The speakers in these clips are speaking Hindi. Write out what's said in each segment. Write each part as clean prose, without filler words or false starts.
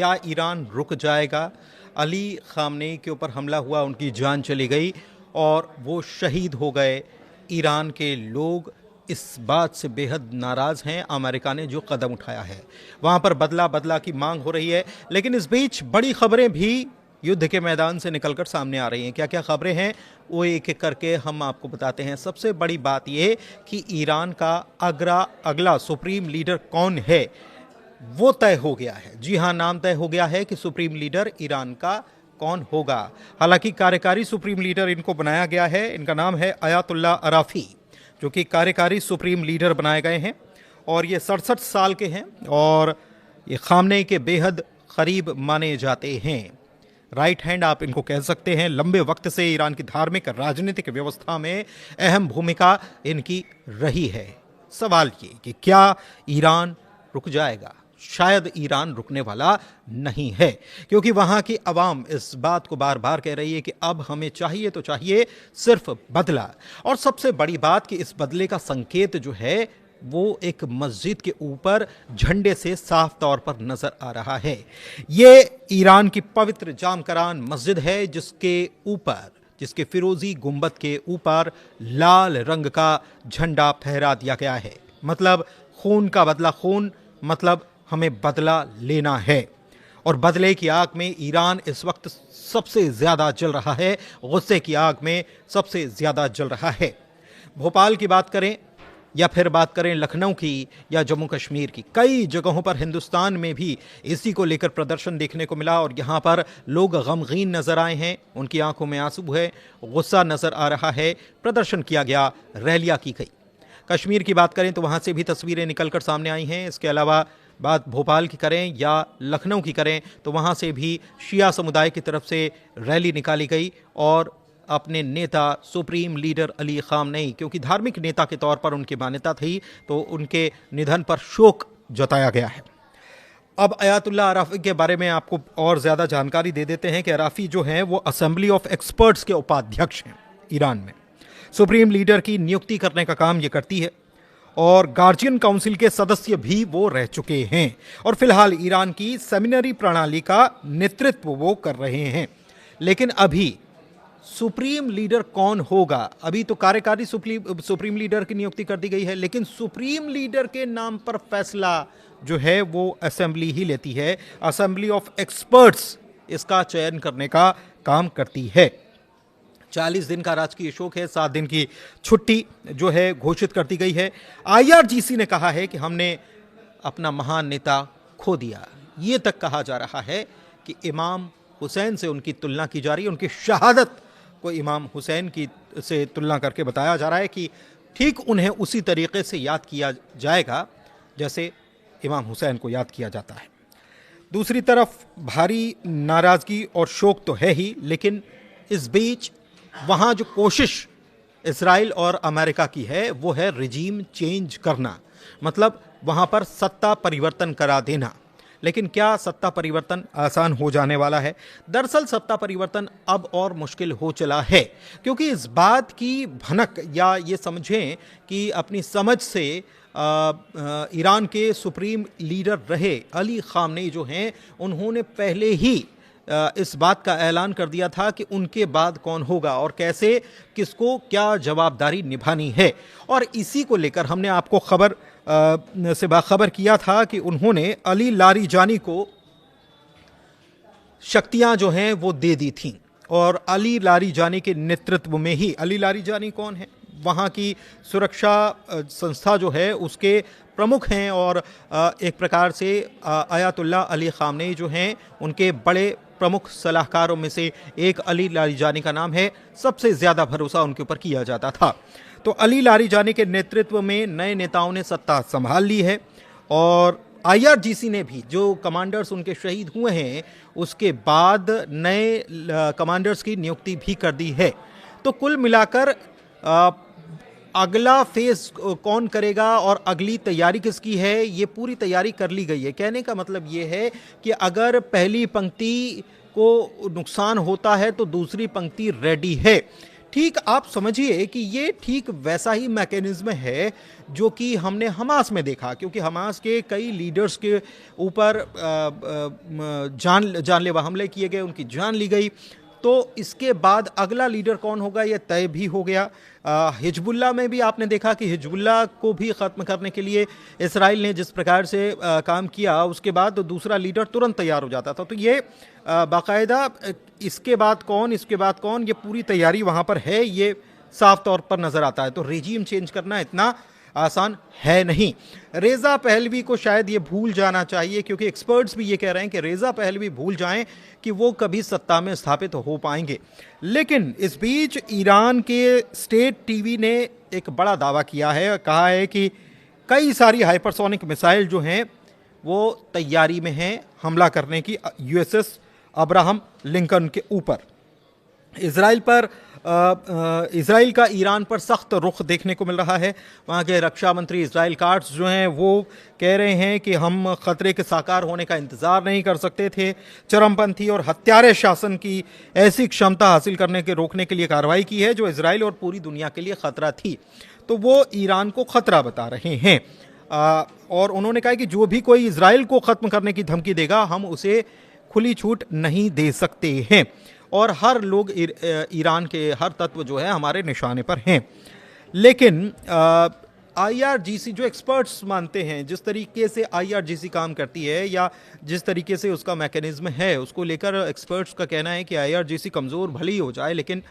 क्या ईरान रुक जाएगा? अली ख़ामनेई के ऊपर हमला हुआ, उनकी जान चली गई और वो शहीद हो गए। ईरान के लोग इस बात से बेहद नाराज़ हैं अमेरिका ने जो कदम उठाया है, वहाँ पर बदला बदला की मांग हो रही है। लेकिन इस बीच बड़ी खबरें भी युद्ध के मैदान से निकलकर सामने आ रही हैं। क्या क्या खबरें हैं वो एक एक करके हम आपको बताते हैं। सबसे बड़ी बात ये कि ईरान का अगला सुप्रीम लीडर कौन है वो तय हो गया है। जी हाँ, नाम तय हो गया है कि सुप्रीम लीडर ईरान का कौन होगा। हालांकि कार्यकारी सुप्रीम लीडर इनको बनाया गया है, इनका नाम है अयातुल्ला अराफी, जो कि कार्यकारी सुप्रीम लीडर बनाए गए हैं और ये 67 साल के हैं और ये खामनेई के बेहद करीब माने जाते हैं। राइट हैंड आप इनको कह सकते हैं। लंबे वक्त से ईरान की धार्मिक राजनीतिक व्यवस्था में अहम भूमिका इनकी रही है। सवाल ये कि क्या ईरान रुक जाएगा? शायद ईरान रुकने वाला नहीं है, क्योंकि वहां की आवाम इस बात को बार बार कह रही है कि अब हमें चाहिए तो चाहिए सिर्फ बदला। और सबसे बड़ी बात कि इस बदले का संकेत जो है वो एक मस्जिद के ऊपर झंडे से साफ तौर पर नजर आ रहा है। ये ईरान की पवित्र जामकरान मस्जिद है, जिसके फिरोजी गुंबद के ऊपर लाल रंग का झंडा फहरा दिया गया है। मतलब खून का बदला खून, मतलब हमें बदला लेना है। और बदले की आग में ईरान इस वक्त सबसे ज्यादा जल रहा है, गुस्से की आग में सबसे ज्यादा जल रहा है। भोपाल की बात करें या फिर बात करें लखनऊ की या जम्मू कश्मीर की, कई जगहों पर हिंदुस्तान में भी इसी को लेकर प्रदर्शन देखने को मिला और यहाँ पर लोग गमगीन नजर आए हैं, उनकी आंखों में आंसू है, गुस्सा नजर आ रहा है, प्रदर्शन किया गया, रैलियां की गई। कश्मीर की बात करें तो वहाँ से भी तस्वीरें निकलकर सामने आई हैं। इसके अलावा बात भोपाल की करें या लखनऊ की करें तो वहाँ से भी शिया समुदाय की तरफ से रैली निकाली गई और अपने नेता सुप्रीम लीडर अली ख़ामनेई, क्योंकि धार्मिक नेता के तौर पर उनकी मान्यता थी, तो उनके निधन पर शोक जताया गया है। अब अयातुल्ला अराफी के बारे में आपको और ज़्यादा जानकारी दे देते हैं कि अराफी जो हैं वो असेंबली ऑफ एक्सपर्ट्स के उपाध्यक्ष हैं ईरान में। सुप्रीम लीडर की नियुक्ति करने का काम ये करती है और गार्जियन काउंसिल के सदस्य भी वो रह चुके हैं और फिलहाल ईरान की सेमिनरी प्रणाली का नेतृत्व वो कर रहे हैं। लेकिन अभी सुप्रीम लीडर कौन होगा? अभी तो कार्यकारी सुप्रीम लीडर की नियुक्ति कर दी गई है, लेकिन सुप्रीम लीडर के नाम पर फैसला जो है वो असेंबली ही लेती है। असेंबली ऑफ एक्सपर्ट्स इसका चयन करने का काम करती है। 40 दिन का राजकीय शोक है, 7 दिन की छुट्टी जो है घोषित कर दी गई है। IRGC ने कहा है कि हमने अपना महान नेता खो दिया। ये तक कहा जा रहा है कि इमाम हुसैन से उनकी तुलना की जा रही है, उनकी शहादत को इमाम हुसैन की से तुलना करके बताया जा रहा है कि ठीक उन्हें उसी तरीके से याद किया जाएगा जैसे इमाम हुसैन को याद किया जाता है। दूसरी तरफ भारी नाराजगी और शोक तो है ही, लेकिन इस बीच वहाँ जो कोशिश इजराइल और अमेरिका की है वो है रिजीम चेंज करना, मतलब वहाँ पर सत्ता परिवर्तन करा देना। लेकिन क्या सत्ता परिवर्तन आसान हो जाने वाला है? दरअसल सत्ता परिवर्तन अब और मुश्किल हो चला है, क्योंकि इस बात की भनक या ये समझें कि अपनी समझ से ईरान के सुप्रीम लीडर रहे अली ख़ामनेई जो हैं उन्होंने पहले ही इस बात का ऐलान कर दिया था कि उनके बाद कौन होगा और कैसे किसको क्या जवाबदारी निभानी है। और इसी को लेकर हमने आपको खबर से बाखबर किया था कि उन्होंने अली लारीजानी को शक्तियां जो हैं वो दे दी थीं और अली लारीजानी के नेतृत्व में ही, अली लारीजानी कौन है? वहाँ की सुरक्षा संस्था जो है उसके प्रमुख हैं और एक प्रकार से अयातुल्ला अली ख़ामनेई जो हैं उनके बड़े प्रमुख सलाहकारों में से एक अली लारीजानी का नाम है। सबसे ज़्यादा भरोसा उनके ऊपर किया जाता था। तो अली लारीजानी के नेतृत्व में नए नेताओं ने सत्ता संभाल ली है और IRGC ने भी, जो कमांडर्स उनके शहीद हुए हैं उसके बाद नए कमांडर्स की नियुक्ति भी कर दी है। तो कुल मिलाकर अगला फेज कौन करेगा और अगली तैयारी किसकी है, ये पूरी तैयारी कर ली गई है। कहने का मतलब ये है कि अगर पहली पंक्ति को नुकसान होता है तो दूसरी पंक्ति रेडी है। ठीक आप समझिए कि ये ठीक वैसा ही मैकेनिज्म है जो कि हमने हमास में देखा, क्योंकि हमास के कई लीडर्स के ऊपर जानलेवा हमले किए गए, उनकी जान ली गई। तो इसके बाद अगला लीडर कौन होगा ये तय भी हो गया। हिजबुल्लाह में भी आपने देखा कि हिजबुल्लाह को भी ख़त्म करने के लिए इसराइल ने जिस प्रकार से काम किया, उसके बाद दूसरा लीडर तुरंत तैयार हो जाता था। तो ये बाकायदा इसके बाद कौन, इसके बाद कौन, ये पूरी तैयारी वहाँ पर है, ये साफ तौर पर नज़र आता है। तो रेजीम चेंज करना इतना आसान है नहीं। रेज़ा पहलवी को शायद ये भूल जाना चाहिए, क्योंकि एक्सपर्ट्स भी ये कह रहे हैं कि रेज़ा पहलवी भूल जाएं कि वो कभी सत्ता में स्थापित हो पाएंगे। लेकिन इस बीच ईरान के स्टेट टीवी ने एक बड़ा दावा किया है, कहा है कि कई सारी हाइपरसोनिक मिसाइल जो हैं वो तैयारी में हैं हमला करने की यूएसएस अब्राहम लिंकन के ऊपर। इसराइल का ईरान पर सख्त रुख देखने को मिल रहा है। वहाँ के रक्षा मंत्री इसराइल काट्स जो हैं वो कह रहे हैं कि हम खतरे के साकार होने का इंतज़ार नहीं कर सकते थे। चरमपंथी और हत्यारे शासन की ऐसी क्षमता हासिल करने के रोकने के लिए कार्रवाई की है जो इसराइल और पूरी दुनिया के लिए खतरा थी। तो वो ईरान को खतरा बता रहे हैं। और उन्होंने कहा कि जो भी कोई इसराइल को ख़त्म करने की धमकी देगा हम उसे खुली छूट नहीं दे सकते हैं, और हर लोग ईरान के हर तत्व जो है हमारे निशाने पर हैं। लेकिन आईआरजीसी जो एक्सपर्ट्स मानते हैं, जिस तरीके से आईआरजीसी काम करती है या जिस तरीके से उसका मैकेनिज्म है, उसको लेकर एक्सपर्ट्स का कहना है कि आईआरजीसी कमज़ोर भली हो जाए लेकिन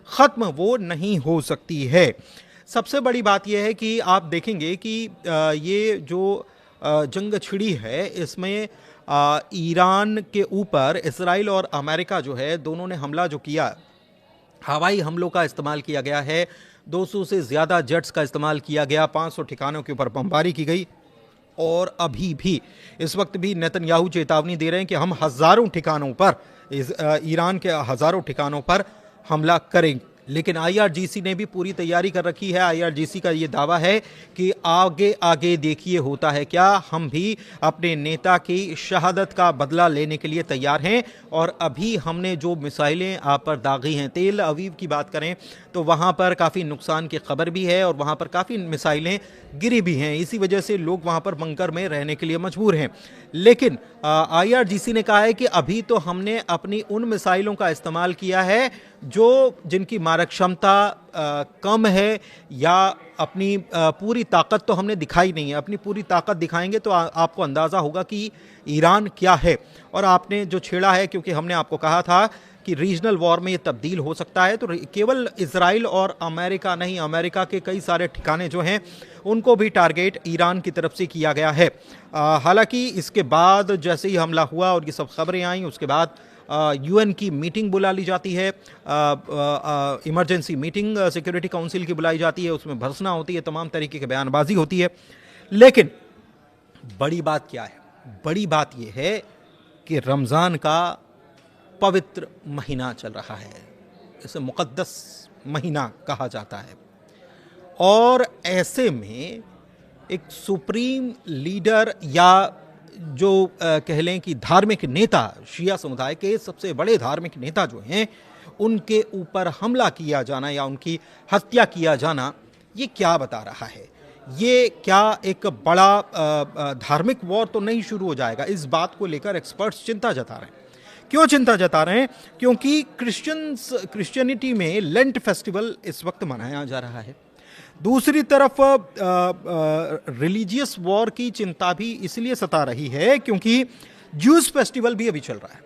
ख़त्म वो नहीं हो सकती है। सबसे बड़ी बात यह है कि आप देखेंगे कि ये जो जंग छिड़ी है इसमें ईरान के ऊपर इसराइल और अमेरिका जो है दोनों ने हमला जो किया, हवाई हमलों का इस्तेमाल किया गया है, 200 से ज़्यादा जेट्स का इस्तेमाल किया गया, 500 ठिकानों के ऊपर बमबारी की गई। और अभी भी इस वक्त भी नेतन्याहू चेतावनी दे रहे हैं कि हम हज़ारों ठिकानों पर, ईरान के हज़ारों ठिकानों पर हमला करेंगे। लेकिन आईआरजीसी ने भी पूरी तैयारी कर रखी है। आईआरजीसी का ये दावा है कि आगे आगे देखिए होता है क्या, हम भी अपने नेता की शहादत का बदला लेने के लिए तैयार हैं। और अभी हमने जो मिसाइलें आप पर दागी हैं, तेल अवीव की बात करें तो वहाँ पर काफ़ी नुकसान की खबर भी है और वहाँ पर काफ़ी मिसाइलें गिरी भी हैं। इसी वजह से लोग वहाँ पर बंकर में रहने के लिए मजबूर हैं। लेकिन आईआरजीसी ने कहा है कि अभी तो हमने अपनी उन मिसाइलों का इस्तेमाल किया है जिनकी मारक क्षमता कम है, या अपनी पूरी ताकत तो हमने दिखाई नहीं है। अपनी पूरी ताकत दिखाएंगे तो आपको अंदाज़ा होगा कि ईरान क्या है। और आपने जो छेड़ा है, क्योंकि हमने आपको कहा था कि रीजनल वॉर में ये तब्दील हो सकता है, तो केवल इसराइल और अमेरिका नहीं, अमेरिका के कई सारे ठिकाने जो हैं उनको भी टारगेट ईरान की तरफ से किया गया है। हालांकि इसके बाद जैसे ही हमला हुआ और ये सब खबरें आई, उसके बाद यूएन की मीटिंग बुला ली जाती है, इमरजेंसी मीटिंग सिक्योरिटी काउंसिल की बुलाई जाती है, उसमें भर्सना होती है, तमाम तरीके की बयानबाजी होती है। लेकिन बड़ी बात क्या है? बड़ी बात यह है कि रमज़ान का पवित्र महीना चल रहा है, इसे मुक़द्दस महीना कहा जाता है। और ऐसे में एक सुप्रीम लीडर या जो कह लें कि धार्मिक नेता, शिया समुदाय के सबसे बड़े धार्मिक नेता जो हैं, उनके ऊपर हमला किया जाना या उनकी हत्या किया जाना, ये क्या बता रहा है? ये क्या एक बड़ा धार्मिक वॉर तो नहीं शुरू हो जाएगा? इस बात को लेकर एक्सपर्ट्स चिंता जता रहे हैं। क्यों चिंता जता रहे हैं? क्योंकि क्रिश्चियनिटी में लेंट फेस्टिवल इस वक्त मनाया जा रहा है। दूसरी तरफ रिलीजियस वॉर की चिंता भी इसलिए सता रही है क्योंकि ज्यूज फेस्टिवल भी अभी चल रहा है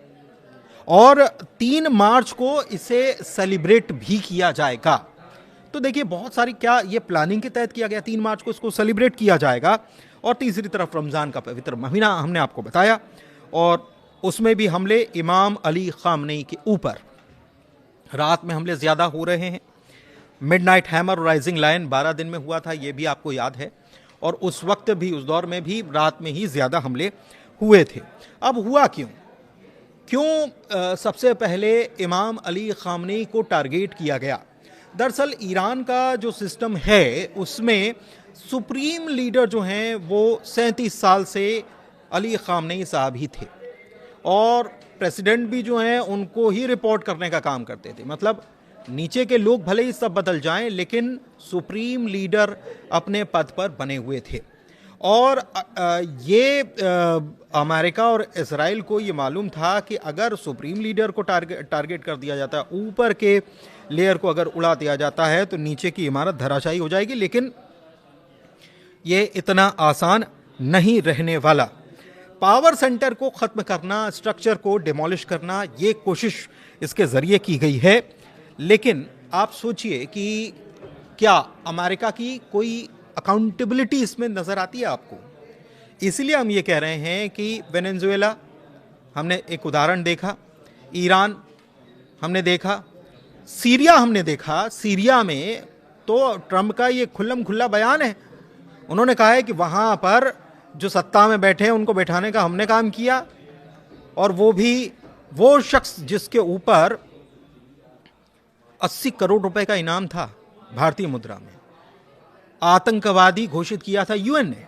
और 3 मार्च को इसे सेलिब्रेट भी किया जाएगा। तो देखिए बहुत सारी, क्या ये प्लानिंग के तहत किया गया, 3 मार्च को इसको सेलिब्रेट किया जाएगा। और तीसरी तरफ रमज़ान का पवित्र महीना हमने आपको बताया, और उसमें भी हमले इमाम अली खामनेई के ऊपर, रात में हमले ज़्यादा हो रहे हैं। मिडनाइट हैमर और राइजिंग लायन 12 दिन में हुआ था, ये भी आपको याद है, और उस वक्त भी, उस दौर में भी रात में ही ज़्यादा हमले हुए थे। अब हुआ क्यों सबसे पहले इमाम अली खामनेई को टारगेट किया गया? दरअसल ईरान का जो सिस्टम है उसमें सुप्रीम लीडर जो हैं वो 37 साल से अली खामनेई साहब ही थे, और प्रेसिडेंट भी जो हैं उनको ही रिपोर्ट करने का काम करते थे। मतलब नीचे के लोग भले ही सब बदल जाएं, लेकिन सुप्रीम लीडर अपने पद पर बने हुए थे। और ये अमेरिका और इजराइल को ये मालूम था कि अगर सुप्रीम लीडर को टारगेट कर दिया जाता है, ऊपर के लेयर को अगर उड़ा दिया जाता है, तो नीचे की इमारत धराशायी हो जाएगी। लेकिन ये इतना आसान नहीं रहने वाला। पावर सेंटर को खत्म करना, स्ट्रक्चर को डिमोलिश करना, ये कोशिश इसके जरिए की गई है। लेकिन आप सोचिए कि क्या अमेरिका की कोई अकाउंटेबिलिटी इसमें नजर आती है आपको? इसलिए हम ये कह रहे हैं कि वेनेजुएला हमने एक उदाहरण देखा, ईरान हमने देखा, सीरिया हमने देखा। सीरिया में तो ट्रंप का ये खुल्लम खुल्ला बयान है। उन्होंने कहा है कि वहां पर जो सत्ता में बैठे हैं उनको बैठाने का हमने काम किया, और वो भी वो शख्स जिसके ऊपर 80 करोड़ रुपए का इनाम था भारतीय मुद्रा में, आतंकवादी घोषित किया था यूएन ने,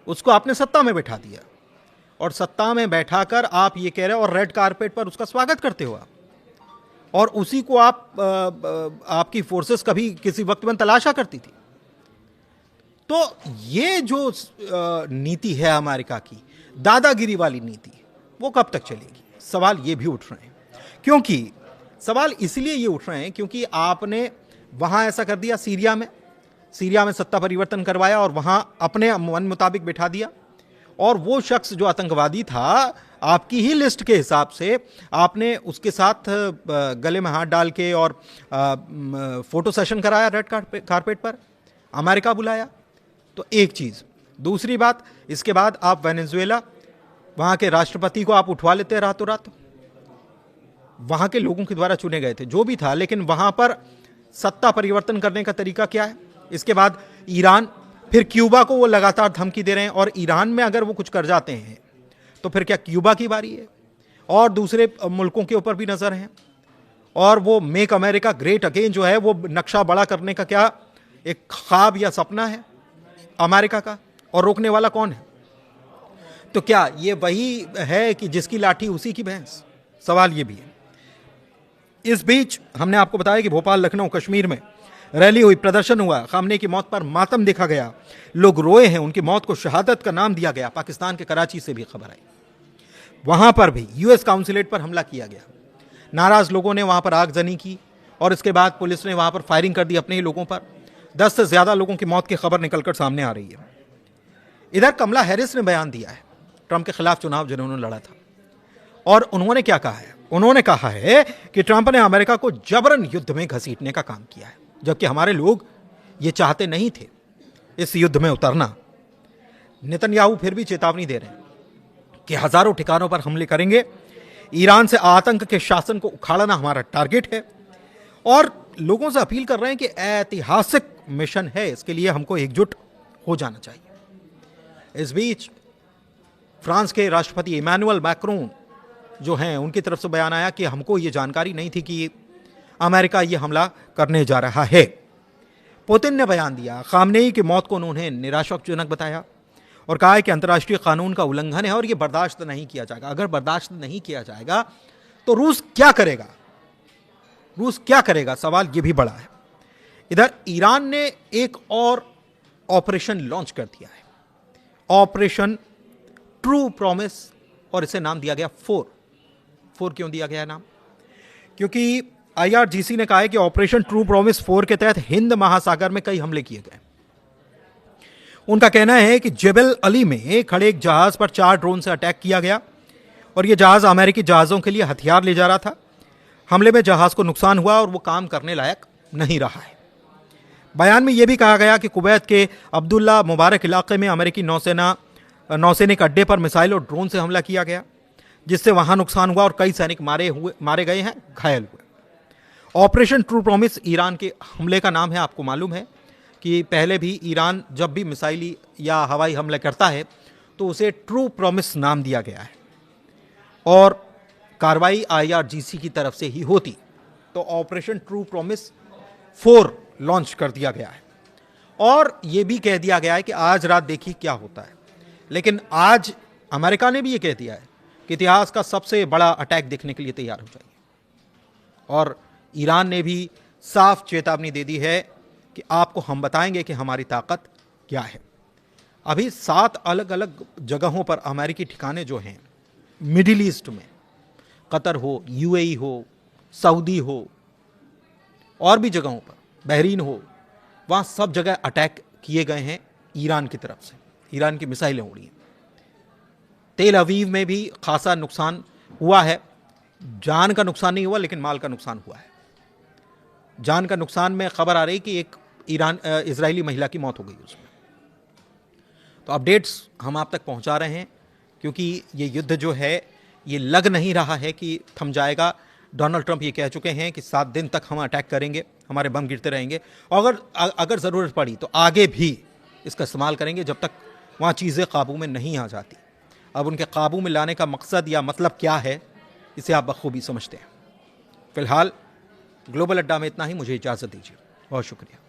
उसको आपने सत्ता में बैठा दिया। और सत्ता में बैठाकर आप ये कह रहे हो, और रेड कारपेट पर उसका स्वागत करते हो आप, और उसी को आपकी फोर्सेस कभी किसी वक्त में तलाशा करती थी। तो ये जो नीति है अमेरिका की, दादागिरी वाली नीति, वो कब तक चलेगी? सवाल ये भी उठ रहे हैं। क्योंकि सवाल इसलिए ये उठ रहे हैं क्योंकि आपने वहां ऐसा कर दिया, सीरिया में सत्ता परिवर्तन करवाया और वहां अपने मन मुताबिक बैठा दिया, और वो शख्स जो आतंकवादी था, आपकी ही लिस्ट के हिसाब से आपने उसके साथ गले में हाथ डाल के और फोटो सेशन कराया रेड कारपेट पर, अमेरिका बुलाया। तो एक चीज। दूसरी बात, इसके बाद आप वेनेजुएला, वहां के राष्ट्रपति को आप उठवा लेते रातों रात। वहां के लोगों के द्वारा चुने गए थे, जो भी था, लेकिन वहां पर सत्ता परिवर्तन करने का तरीका क्या है? इसके बाद ईरान, फिर क्यूबा को वो लगातार धमकी दे रहे हैं, और ईरान में अगर वो कुछ कर जाते हैं तो फिर क्या क्यूबा की बारी है? और दूसरे मुल्कों के ऊपर भी नजर है। और वो मेक अमेरिका ग्रेट अगेन जो है, वो नक्शा बड़ा करने का क्या एक ख्वाब या सपना है अमेरिका का, और रोकने वाला कौन है? तो क्या ये वही है कि जिसकी लाठी उसी की भैंस? सवाल ये भी है। इस बीच हमने आपको बताया कि भोपाल, लखनऊ, कश्मीर में रैली हुई, प्रदर्शन हुआ, खामने की मौत पर मातम देखा गया, लोग रोए हैं, उनकी मौत को शहादत का नाम दिया गया। पाकिस्तान के कराची से भी खबर आई, वहां पर भी यूएस काउंसिलेट पर हमला किया गया। नाराज लोगों ने वहां पर आगजनी की, और इसके बाद पुलिस ने वहां पर फायरिंग कर दी अपने ही लोगों पर। 10 से ज्यादा लोगों की मौत की खबर निकलकर सामने आ रही है। इधर कमला हैरिस ने बयान दिया है, ट्रंप के खिलाफ चुनाव जिन्होंने लड़ा था, और उन्होंने क्या कहा है? उन्होंने कहा है कि ट्रंप ने अमेरिका को जबरन युद्ध में घसीटने का काम किया है, जबकि हमारे लोग ये चाहते नहीं थे इस युद्ध में उतरना। नेतन्याहू फिर भी चेतावनी दे रहे हैं कि हजारों ठिकानों पर हमले करेंगे, ईरान से आतंक के शासन को उखाड़ना हमारा टारगेट है, और लोगों से अपील कर रहे हैं कि ऐतिहासिक मिशन है, इसके लिए हमको एकजुट हो जाना चाहिए। इस बीच फ्रांस के राष्ट्रपति इमैनुअल मैक्रोन जो हैं, उनकी तरफ से बयान आया कि हमको ये जानकारी नहीं थी कि अमेरिका ये हमला करने जा रहा है। पुतिन ने बयान दिया, खामनेई की मौत को उन्होंने निराशाजनक बताया और कहा है कि अंतर्राष्ट्रीय कानून का उल्लंघन है और ये बर्दाश्त नहीं किया जाएगा। अगर बर्दाश्त नहीं किया जाएगा तो रूस क्या करेगा? रूस क्या करेगा? सवाल ये भी बड़ा है। इधर ईरान ने एक और ऑपरेशन लॉन्च कर दिया है, ऑपरेशन ट्रू प्रॉमिस, और इसे नाम दिया गया 4 क्यों दिया गया नाम? क्योंकि आईआरजीसी ने कहा है कि ऑपरेशन ट्रू प्रॉमिस 4 के तहत हिंद महासागर में कई हमले किए गए। उनका कहना है कि जेबल अली में खड़े एक जहाज पर 4 ड्रोन से अटैक किया गया और यह जहाज अमेरिकी जहाजों के लिए हथियार ले जा रहा था। हमले में जहाज को नुकसान हुआ और वो काम करने लायक नहीं रहा है। बयान में यह भी कहा गया कि कुवैत के अब्दुल्ला मुबारक इलाके में अमेरिकी नौसैनिक अड्डे पर मिसाइल और ड्रोन से हमला किया गया, जिससे वहां नुकसान हुआ और कई सैनिक मारे गए हैं, घायल हुए। ऑपरेशन ट्रू प्रॉमिस ईरान के हमले का नाम है। आपको मालूम है कि पहले भी ईरान जब भी मिसाइली या हवाई हमले करता है तो उसे ट्रू प्रॉमिस नाम दिया गया है और कार्रवाई आईआरजीसी की तरफ से ही होती। तो ऑपरेशन ट्रू प्रॉमिस 4 लॉन्च कर दिया गया है और यह भी कह दिया गया है कि आज रात देखिए क्या होता है। लेकिन आज अमेरिका ने भी यह कह दिया है कि इतिहास का सबसे बड़ा अटैक देखने के लिए तैयार हो जाइए। और ईरान ने भी साफ चेतावनी दे दी है कि आपको हम बताएंगे कि हमारी ताकत क्या है। अभी 7 अलग अलग जगहों पर अमेरिकी ठिकाने जो हैं मिडिल ईस्ट में, कतर हो, यूएई हो, सऊदी हो, और भी जगहों पर, बहरीन हो, वहाँ सब जगह अटैक किए गए हैं ईरान की तरफ से। ईरान की मिसाइलें उड़ी हैं। तेल अवीव में भी खासा नुकसान हुआ है। जान का नुकसान नहीं हुआ लेकिन माल का नुकसान हुआ है। जान का नुकसान में खबर आ रही कि एक इजरायली महिला की मौत हो गई उसमें। तो अपडेट्स हम आप तक पहुंचा रहे हैं क्योंकि ये युद्ध जो है ये लग नहीं रहा है कि थम जाएगा। डोनाल्ड ट्रंप ये कह चुके हैं कि 7 दिन तक हम अटैक करेंगे, हमारे बम गिरते रहेंगे और अगर ज़रूरत पड़ी तो आगे भी इसका इस्तेमाल करेंगे जब तक वहाँ चीज़ें काबू में नहीं आ जाती। अब उनके काबू में लाने का मकसद या मतलब क्या है, इसे आप बखूबी समझते हैं। फिलहाल ग्लोबल अड्डा में इतना ही। मुझे इजाज़त दीजिए। बहुत शुक्रिया।